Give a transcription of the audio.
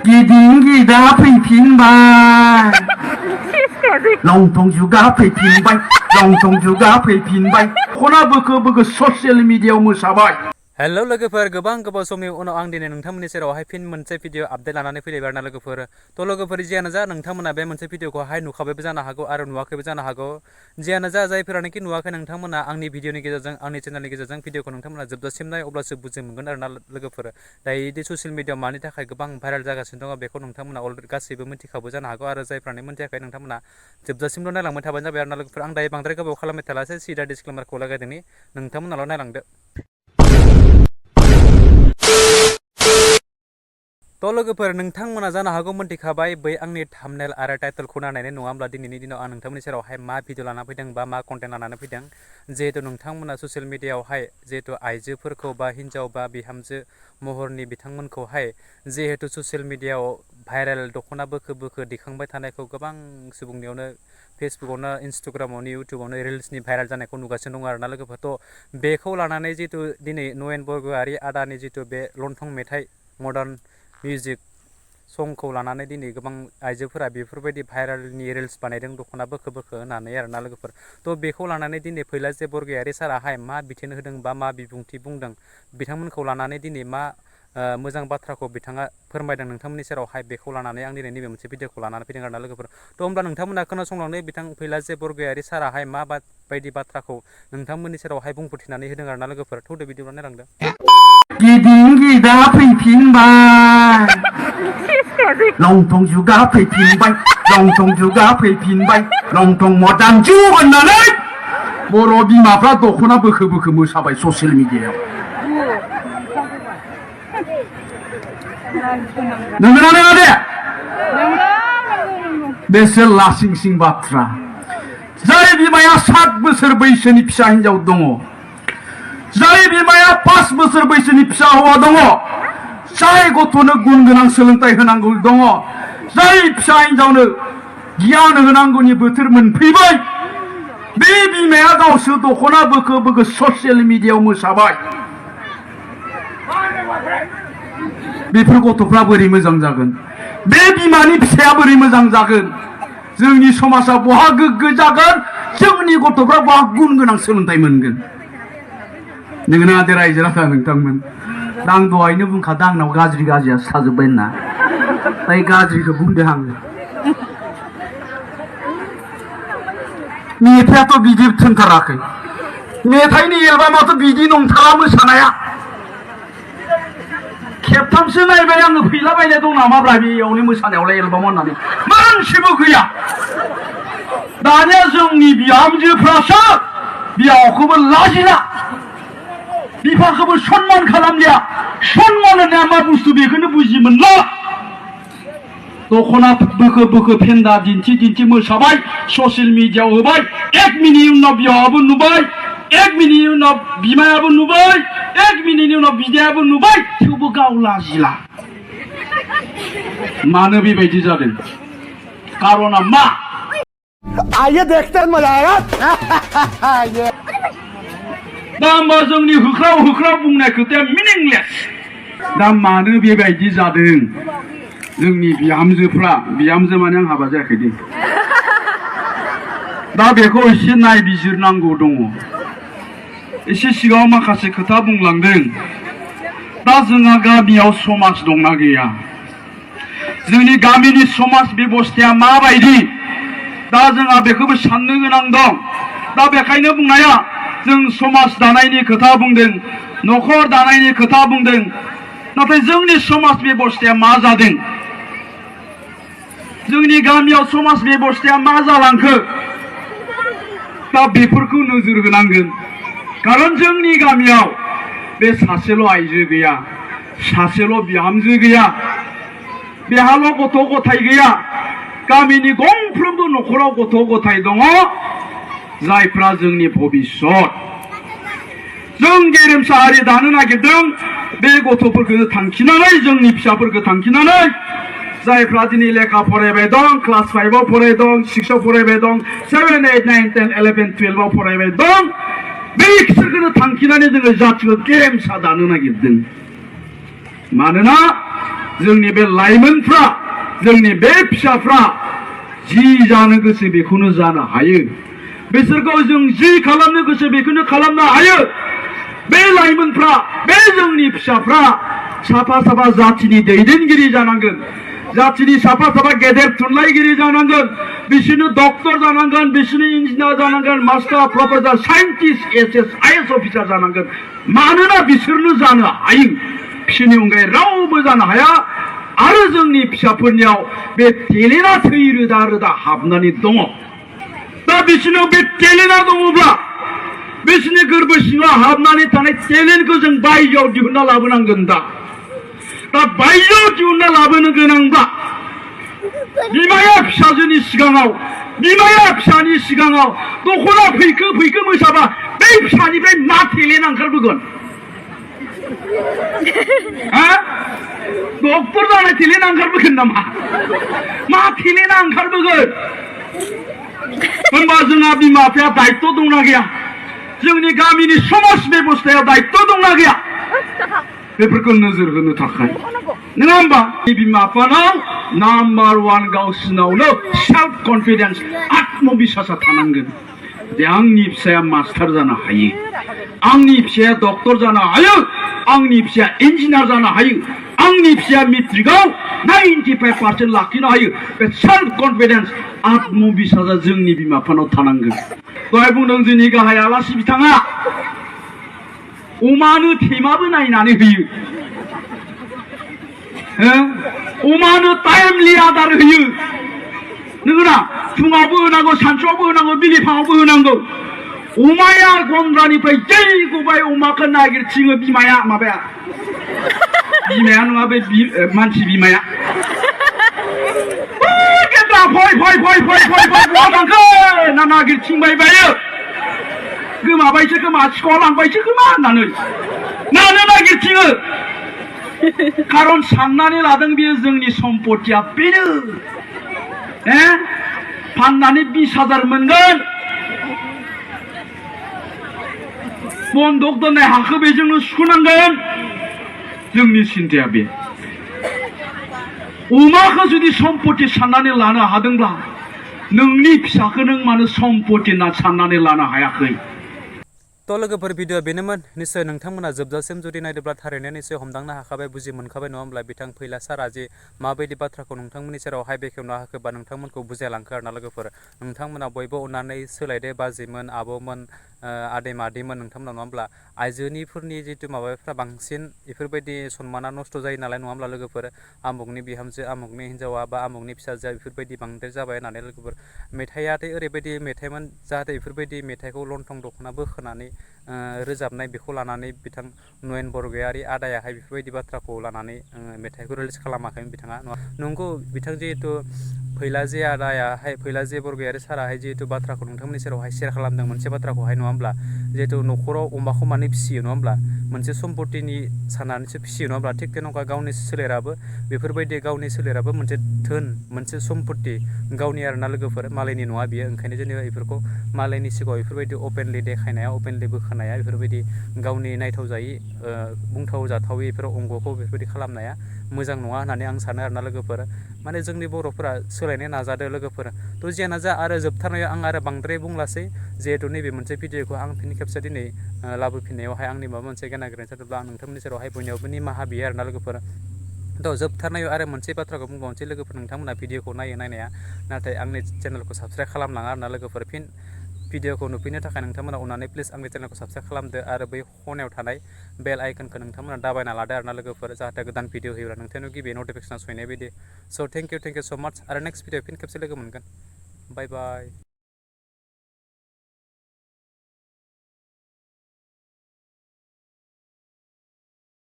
गिदिं गिदा फैफिनबाय लंथं जुगा फैफिनबाय लंथं जुगा फैफिनबाय दख'ना बोखो बोखो ससियेल मिडियायाव मोसाबाय हेलो लोगोफोर गोबां गोबाव समनि उनाव आं दिनै नोंथांमोननि सेरावहाय फिन मोनसे भिडिअ आपडेट लानानै फैलायबाय आरोना लोगोफोर थ' लोगोफोर जियानो जा नोंथांमोना बे मोनसे भिडिअखौहाय नुखाबायबो जानो हागौ आरो नुवाखैबो जानो हागौ जियानो जा जायफोरानोखि नुवाखै नोंथांमोना आंनि भिडिअनि गेजेरजों आंनि चेनेलनि गेजेरजों भिडिअखौ नोंथांमोना जोबजासिम नाय अब्लासो बुजि मोनगोन आरोना लोगोफोर दायो ससियेल मिडियायाव मानि थाखाय गोबां भाइरेल जागासिनो दङ बेखौ नोंथांमोना अलरेडि गासैबो मिथिखाबो जानो हागौ आरो जायफ्रानो मिथियाखै नोंथांमोना जोबजासिमल' नायलांबाय थाबानो जाबाय आरोना लोगोफोर आं दायो बांद्राय गोबाव खालामबाय थालासै सिदा डिसक्लेमारखौ लागायदोंनि नोंथांमोनाल' नायलांदो थ' लोगोफोर नोंथांमोना जानो हागौ मोनथिखाबाय बै आंनि थाम्बनेल आरो टाइटेलखौ नायनानै नङा होमब्ला दिनैनि दिनाव आं नोंथांमोननि सेरावहाय मा भिडिअ लाना फैदों बा मा कन्टेन्ट लानानै फैदों जिहेतु नोंथांमोना ससियेल मिडियायावहाय जिहेतु आइजोफोरखौ बा हिन्जाव बा बिहामजो महरनि बिथांमोनखौहाय जिहेतु ससियेल मिडियायाव भाइरेल दख'ना बोखो बोखो दिखांबाय थानायखौ गोबां सुबुंनियावनो फेसबुकआवनो इन्सटाग्रामावनो इउटुबावनो रिल्सनि भाइरेल जानायखौ नुगासिनो दङ आरोना लोगोफोर थ' बेखौ लानानै जितु दिनै बरगयारी आदानि जितु बे लंथं मेथाइ मडार्न मिउजिक संखौ लानानै दिनै गोबां आइजोफोरा बेफोरबायदि भाइरेलनि रिल्स बानायदों दख'ना बोखो बोखो होननानै आरोना लोगोफोर थ' बेखौ लानानै दिनै फैला जे बरगयारी साराहाय मा बिथोन होदों बा मा बिबुंथि बुंदों बिथांमोनखौ लानानै दिनै मा मोजां बाथ्राखौ बिथाङा फोरमायदों नोंथांमोननि सेरावहाय बेखौ लानानै आं दिनै नैबे मोनसे भिडिअखौ लानानै फैदों आरोना लोगोफोर थ' होमब्ला नोंथांमोना खोनासंलांनो बिथां फैला जे बरगयारी साराहाय मा बायदि बाथ्राखौ नोंथांमोननि सेरावहाय बुंफोरथिनानै होदों आरोना लोगोफोर थौदो बिदिब्ला नायलांदो गिदिं गिदा फैफिनबाय लंथं जुगा फैफिनबाय लंथं जुगा फैफिनबाय लंथं मडार्न जुग होननानै बर' बिमाफ्रा दख'ना बोखो बोखो मोसाबाय ससियेल मिडियायाव नंगौना नङा दे बेसो लासिंसिं बाथ्रा जाय बिमाया 7 बोसोर बैसोनि फिसा हिनजाव दङ जाय बिमाया 5 बोसोर बैसोनि फिसा हौवा दङ जाय गथ'नो गुन गोनां सोलोंथाइ होनांगौ दङ जाय फिसा हिनजावनो गियान होनांगौनि बोथोर मोनफैबाय बे बिमाया गावसो दख'ना बोखो बोखो ससियेल मिडियायाव मोसाबाय बेफोर गथ'फ्रा बोरै मोजां जागोन बे बिमानि फिसाया बोरै मोजां जागोन जोंनि समाजा बहा गोग्गो जागोन जोंनि गथ'फ्रा बहा गुन गोनां सोलोंथाइ मोनगोन नोंगोना दे रायजो राजा नोंथांमोन दा आं दहायनो बुंखादों आंनाव गाज्रिया साजोब्बाय होनना ओइ गाज्रिखौ बुंदों आङो मेथाइआथ' बिदि थोनथाराखै मेथाइनि एलबामाथ' बिदि नंथारा मोसानाया खेबथामसो नायबाय आङो फैलाबायनाय दं नामाब्रा बेयावनो मोसानायावलाय एलबामाव होननानै मोनसेबो गैया दानिया जोंनि बिहामजोफ्रासो बिहावखौबो लाजिला बिफाखौबो सनमान खालामलिया सनमान होननाया मा बुस्थु बेखौनो बुजि मोनला दख'ना बोखो बोखो फेन्दा दिन्थि मोसाबाय ससियेल मिडियायाव होबाय 1 मिनिटनि उनाव बिहावाबो नुबाय 1 मिनिटनि उनाव बिमायाबो नुबाय 1 मिनिटनि उनाव बिदायाबो नुबाय थेवबो गाव लाजिला मानो बेबायदि जादों कारना मा आइए देखते हैं मजा आएगा दा होमबा जोंनि होख्राव बुंनाय खोथाया मिनिंलेस दा मानो बेबायदि जादों जोंनि बिहामजो माने आं हाबा जायाखै दे दा बेखौ एसे नायबिजिरनांगौ दङ एसे सिगाङाव माखासे खोथा बुंलांदों दा जोंहा गामियाव समाज दंना गैया जोंनि गामिनि समाज बेबस्थाया माबायदि दा जोंहा बेखौबो साननो गोनां दं दा बेखायनो बुंनाया जों समाज दानायनि खोथा बुंदों न'खर दानायनि खोथा बुंदों नाथाय जोंनि समाज बेबस्थाया मा जादों जोंनि गामियाव समाज बेबस्थाया मा जालांखो दा बेफोरखौ नोजोर होनांगोन कारन जोंनि गामियाव बे सासेल' आइजो गैया सासेल' बिहामजो गैया बेहाल' गथ' गथाय गैया गामिनि गंफ्रोमबो न'खराव गथ' गथाय दङ जायफ्रा जोंनि भबिष्यत जों गेरेमसा हारि दानो नागिरदों बे गथ'फोरखौ थांखिनानै जोंनि फिसाफोरखौ थांखिनानै जायफ्रा दिनै लेखा फरायबाय दं क्लास 5 आव फरायदों 6 आव फरायबाय दं 7 8 9 10 11 12 आव फरायबाय दं बैसोरखौ थांखिनानै जोङो जातिखौ गेरेमसा दानो नागिरदों मानोना जोंनि बे लाइमोनफ्रा जोंनि बे फिसाफ्रा जि जानो गोसो बेखौनो जानो हायो बिसोरखौ जों जि खालामनो गोसो बेखौनो खालामनो हायो बे लाइमोनफ्रा बे जोंनि फिसाफ्रा साफा साफा जाथिनि दैदेनगिरि जानांगोन जाथिनि साफा साफा गेदेर थुनलाइगिरि जानांगोन बिसोरनो डक्टर जानांगोन बिसोरनो इन्जिनियार जानांगोन master professor scientist SS IAS officer जानांगोन मानोना बिसोरनो जानो हायो बिसोरनि अनगायै रावबो जानो हाया आरो जोंनि फिसाफोरनियाव बे टेलेन्टआ थै रोदा रोदा हाबनानै दङ दा बिसोरनाव बे टेलेन्टआ दङब्ला बिसोरनि गोरबो सिङाव हाबनानै थानाय टेलेन्टखौ जों बायजोआव दिहुनना लाबोनांगोन दा बायजोआव दिहुनना लाबोनो गोनांब्ला बिमाया फिसाजोनि सिगाङाव बिमाया फिसानि सिगाङाव दख'ना फैखो फैखो मोसाबा बे फिसानिफ्राय मा टेलेन्ट ओंखारबोगोन डक्टर जानाय टेलेन्ट ओंखारबोगोन नामा मा टेलेन्टआ ओंखारबोगोन होनबा जोंहा बिमा बिफाया दायित्व दंना गैया जोंनि गामिनि समाज बेबस्थायाव दायित्व दंना गैया बेफोरखौ नोजोर होनो थाखाय नङा होमबा बिमा बिफानाव नाम्बार 1 गावसिनावनो सेल्फ कन्फिडेन्स आत्मबिश्वासा थानांगोन जे आंनि फिसाया मास्टार जानो हायो आंनि फिसाया डक्टर जानो हायो आंनि फिसाया इन्जिनियार जानो हायो आंनि फिसाया मेट्रिकआव 95% लाखिनो हायो बे सेल्फ कन्फिडेन्स आत्मबिश्वासा जोंनि बिमा बिफानाव थानांगोन दहाय बुंदों जोंनि गाहाय आलासि बिथाङा अमानो थेमाबो नायनानै होयो अमानो टाइमलि आदार होयो नंगौना फुङावबो होनांगौ सानसुआवबो होनांगौ बिलिफाङावबो होनांगौ अमाया गन्द्रानिफ्राय जै गबाय अमाखौ नागिरथिङो बिमाया माबाया बिमाया नङा बे मानसि बिमाया फै फै फै फै फै फै बहा थांखो ना नागिरथिंबाय बायो गोमाबायसो खोमा सिखाव लांबायसो खोमा होननानै मानो नागिरथिङो खारन साननानै लादों बियो जोंनि सम्पतिया बेनो फाननानै 20,000 मोनगोन बन्दक दोननाय हाखौ बेजोंनो सुख'नांगोन जोंनि सिन्ताया बे अमाखौ जुदि सम्पति साननानै लानो हादोंब्ला नोंनि फिसाखौ नों मानो सम्पति होनना साननानै लानो हायाखै तो लोगोफोर भिडिअ बेनोमोन निश्चय नोंथांमोना जोबजासिम जुदि नायदोंब्ला थारैनो निश्चय हमदांनो हाखाबाय बुजि मोनखाबाय नङा होमब्ला बिथां फैला सारा जे माबायदि बाथ्राखौ नोंथांमोननि सेरावहाय बेखेवना होखो बा नोंथांमोनखौ बुजायलांखो आरोना लोगोफोर नोंथांमोना बयबो अननानै सोलायदो बाजैमोन आब'मोन आदै मादैमोन नोंथांमोना नङा होमब्ला आइजोनिफोरनि जितु माबाफ्रा बांसिन बेफोरबायदि सन्माना नस्थ' जायो नालाय नङा होमब्ला लोगोफोर आमुगनि बिहामजो आमुगनि हिन्जावा बा आमुगनि फिसाजोआ बेफोरबायदि बांद्राय जाबाय होननानै लोगोफोर मेथाइआथाय ओरैबायदि मेथाइमोन जाहाथे बेफोरबायदि मेथाइखौ लंथं दख'ना बोखोनानै रोजाबनाय बेखौ लानानै बिथां नयन बरगयारी आदायाहाय बेफोरबायदि बाथ्राखौ लानानै मेथाइखौ रिलिज खालामाखैमोन बिथाङा नंगौ बिथां जिहेतु फैलाजे आदायाहाय फैलाजे बरगयारी साराहाय जिहेतु बाथ्राखौ नोंथांमोननि सेरावहाय शेयार खालामदों मोनसे बाथ्राखौहाय नङा होमब्ला जिहेतु न'खराव अमाखौ माने फिसियो नङा होमब्ला मोनसे सम्पतिनि साननानैसो फिसियो नङा होमब्ला थिग तेनका गावनि सोलेराबो बेफोरबायदि गावनि सोलेराबो मोनसे धोन मोनसे सम्पति गावनि आरोना लोगोफोर मालायनि नङा बियो ओंखायनो जेनेबा बेफोरखौ मालायनि सिगाङाव बेफोरबायदि अपेनलि देखायनाया अपेनलि बोखानाया बेफोरबायदि गावनि नायथाव जायि बुंथाव जाथावि बेफोर अंगखौ बेफोरबायदि खालामनाया मोजां नङा होननानै आं सानो आरोना लोगोफोर माने जोंनि बर'फोरा सोलायनो नाजादों लोगोफोर थ' जियानो जा आरो जोबथारनायाव आं आरो बांद्राय बुंलासै जिहेतु नैबे मोनसे भिडिअखौ आं फिन खेबसे दिनै लाबोफिननायावहाय आंनि माबा मोनसे गेना गोरोन्थि जादोंब्ला आं नोंथांमोननि सेरावहाय बयनियावबो निमाहा बियो आरोना लोगोफोर थ' जोबथारनायाव आरो मोनसे बाथ्राखौ बुंबावनोसै लोगोफोर नोंथांमोना भिडिअखौ नायनाया नाथाय आंनि चेनेलखौ साबस्क्राइब खालामलाङा आरोना लोगोफोर फिन भिडिअखौ नुफिननो थाखाय नोंथांमोना अननानै प्लिज आंनि चेनेलखौ साबस्क्राइब खालामदो आरो बै खनायाव थानाय बेल आइकनखौ नोंथांमोना दाबायना लादो आरोना लोगोफोर जाहाथे गोदान भिडिअ होयोब्ला नोंथांनाव गिबि नटिफिकेसन सहैनाय बायदि स' थेंक इउ स' माच आरो नेक्स्ट भिडिअ फिन खेबसे लोगो मोनगोन बाय बाय